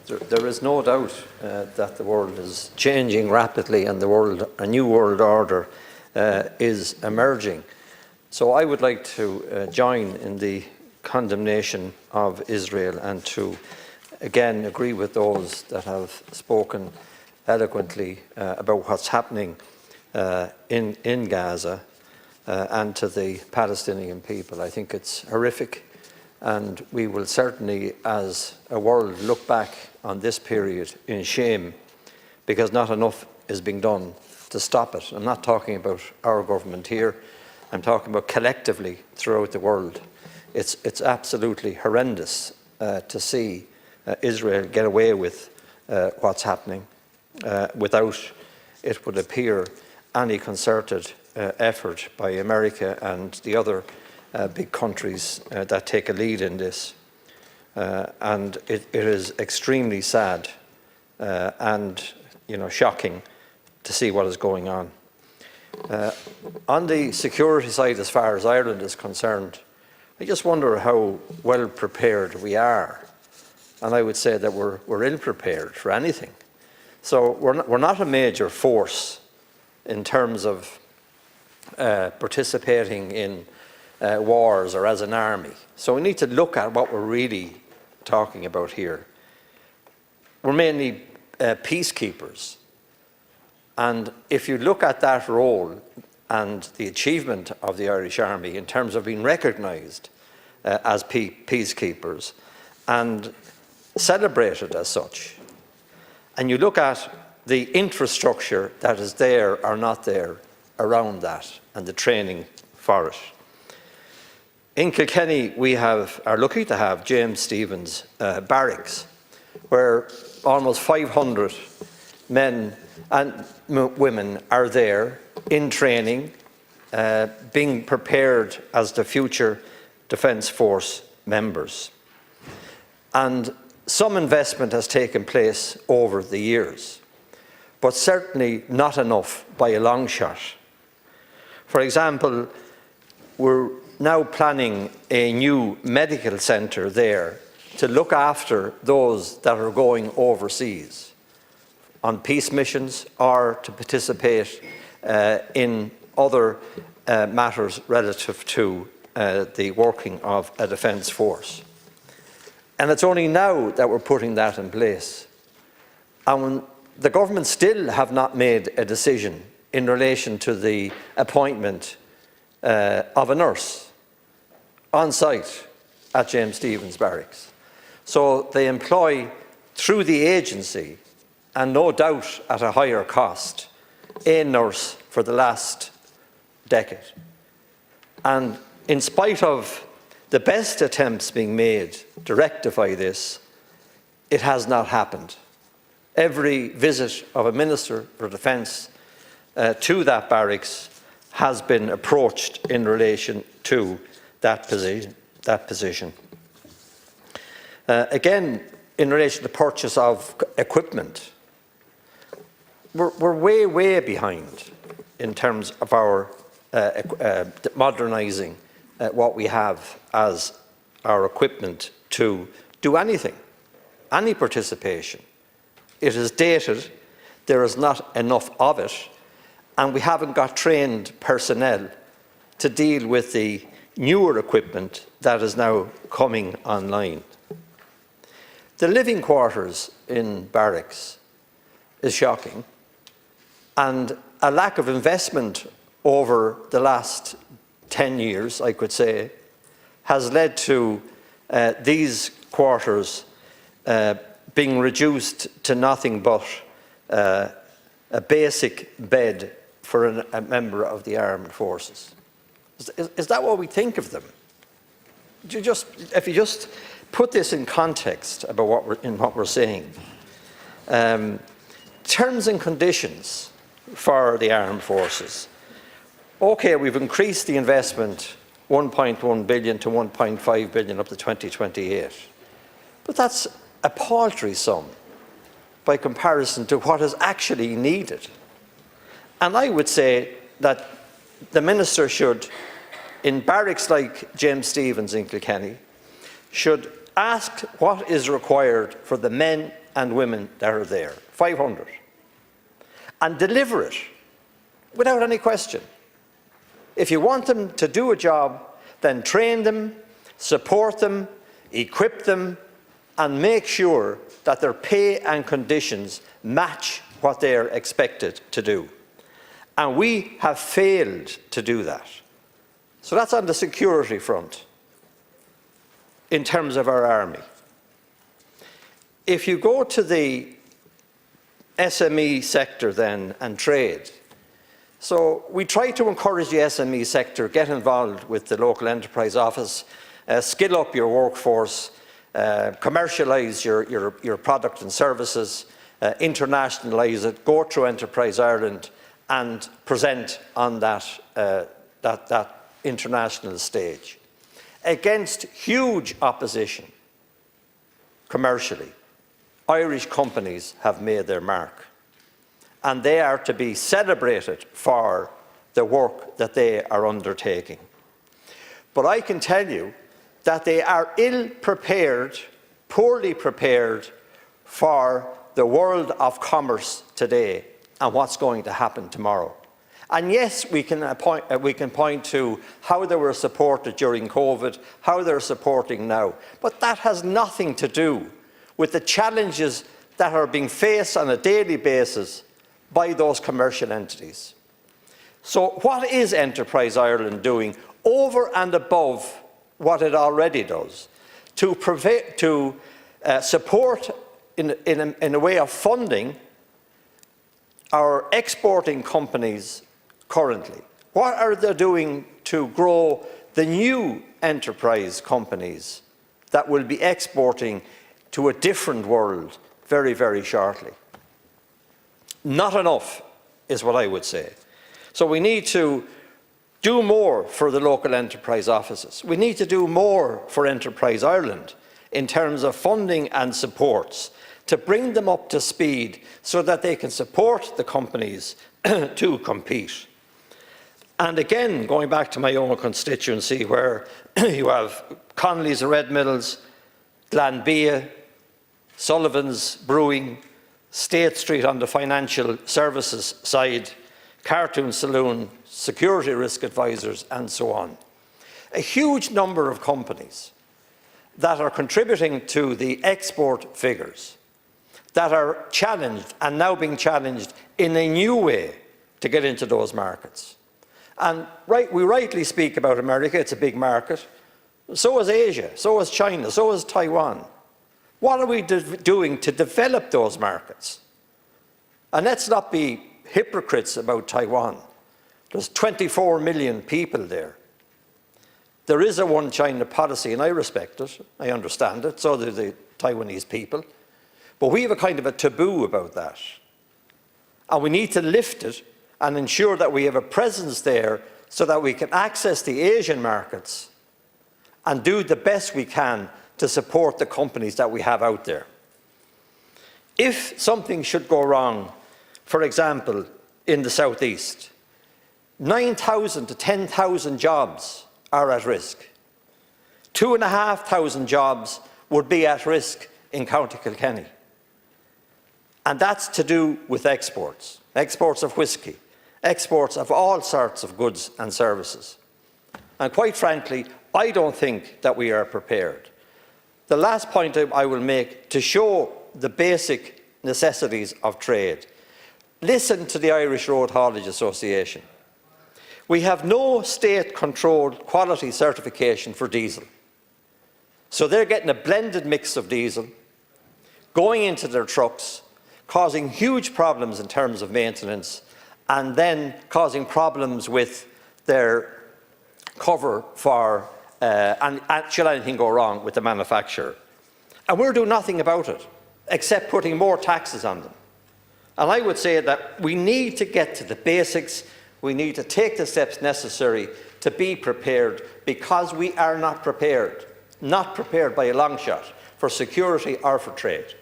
There is no doubt that the world is changing rapidly and a new world order is emerging. So I would like to join in the condemnation of Israel and to again agree with those that have spoken eloquently about what's happening in Gaza and to the Palestinian people. I think it's horrific, and we will certainly, as a world, look back on this period in shame because not enough is being done to stop it. I'm not talking about our government here. I'm talking about collectively throughout the world. It's absolutely horrendous to see Israel get away with what's happening without, it would appear, any concerted effort by America and the other big countries that take a lead in this. And it is extremely sad and shocking to see what is going on. On the security side, as far as Ireland is concerned, I just wonder how well prepared we are. And I would say that we're ill-prepared for anything. So we're not a major force in terms of participating in wars or as an army. So we need to look at what we're really talking about here. We're mainly peacekeepers. And if you look at that role and the achievement of the Irish Army in terms of being recognised as peacekeepers and celebrated as such, and you look at the infrastructure that is there or not there around that and the training for it. In Kilkenny, we are lucky to have James Stephens Barracks, where almost 500 men and women are there in training, being prepared as the future Defence Force members. And some investment has taken place over the years, but certainly not enough by a long shot. For example, we're now planning a new medical centre there to look after those that are going overseas on peace missions or to participate in other matters relative to the working of a defence force. And it's only now that we're putting that in place. And the government still have not made a decision in relation to the appointment of a nurse on site at James Stephens Barracks. So they employ, through the agency, and no doubt at a higher cost, a nurse for the last decade. And in spite of the best attempts being made to rectify this, it has not happened. Every visit of a Minister for Defence to that barracks has been approached in relation to that position. Again, in relation to the purchase of equipment, we're way behind in terms of our modernising what we have as our equipment to do anything, any participation. It is dated, there is not enough of it, and we haven't got trained personnel to deal with the newer equipment that is now coming online. The living quarters in barracks is shocking, and a lack of investment over the last 10 years, I could say, has led to these quarters being reduced to nothing but a basic bed for a member of the armed forces. Is that what we think of them? If you just put this in context about what we're saying, terms and conditions for the armed forces. Okay, we've increased the investment 1.1 billion to 1.5 billion up to 2028, but that's a paltry sum by comparison to what is actually needed. And I would say that the Minister should, in barracks like James Stephens in Kilkenny, should Ask what is required for the men and women that are there, 500, and deliver it without any question. If you want them to do a job, then train them, support them, equip them, and make sure that their pay and conditions match what they are expected to do. And we have failed to do that. So that's on the security front in terms of our army. If you go to the SME sector then and trade, so we try to encourage the SME sector, get involved with the local enterprise office, skill up your workforce, commercialise your product and services, internationalise it, go through Enterprise Ireland and present on that international stage. Against huge opposition commercially, Irish companies have made their mark, and they are to be celebrated for the work that they are undertaking. But I can tell you that they are ill-prepared, poorly prepared for the world of commerce today and what's going to happen tomorrow. And yes, we can point to how they were supported during COVID, how they're supporting now, but that has nothing to do with the challenges that are being faced on a daily basis by those commercial entities. So what is Enterprise Ireland doing over and above what it already does to support in a way of funding our exporting companies currently? What are they doing to grow the new enterprise companies that will be exporting to a different world very, very shortly? Not enough is what I would say. So we need to do more for the local enterprise offices. We need to do more for Enterprise Ireland in terms of funding and supports to bring them up to speed so that they can support the companies to compete. And again, going back to my own constituency where you have Connolly's Red Mills, Glanbia, Sullivan's Brewing, State Street on the financial services side, Cartoon Saloon, Security Risk Advisors, and so on. A huge number of companies that are contributing to the export figures that are challenged and now being challenged in a new way to get into those markets. And we rightly speak about America, it's a big market. So is Asia, so is China, so is Taiwan. What are we doing to develop those markets? And let's not be hypocrites about Taiwan. There's 24 million people there. There is a one China policy, and I respect it, I understand it, so do the Taiwanese people. But we have a kind of a taboo about that. And we need to lift it and ensure that we have a presence there so that we can access the Asian markets and do the best we can to support the companies that we have out there. If something should go wrong, for example, in the southeast, 9,000 to 10,000 jobs are at risk. 2,500 jobs would be at risk in County Kilkenny. And that's to do with exports, exports of whisky, exports of all sorts of goods and services. And quite frankly, I don't think that we are prepared. The last point I will make, to show the basic necessities of trade. Listen to the Irish Road Haulage Association. We have no state-controlled quality certification for diesel. So they're getting a blended mix of diesel, going into their trucks, causing huge problems in terms of maintenance, and then causing problems with their cover for, and should anything go wrong with the manufacturer. And we're doing nothing about it, except putting more taxes on them. And I would say that we need to get to the basics. We need to take the steps necessary to be prepared, because we are not prepared by a long shot for security or for trade.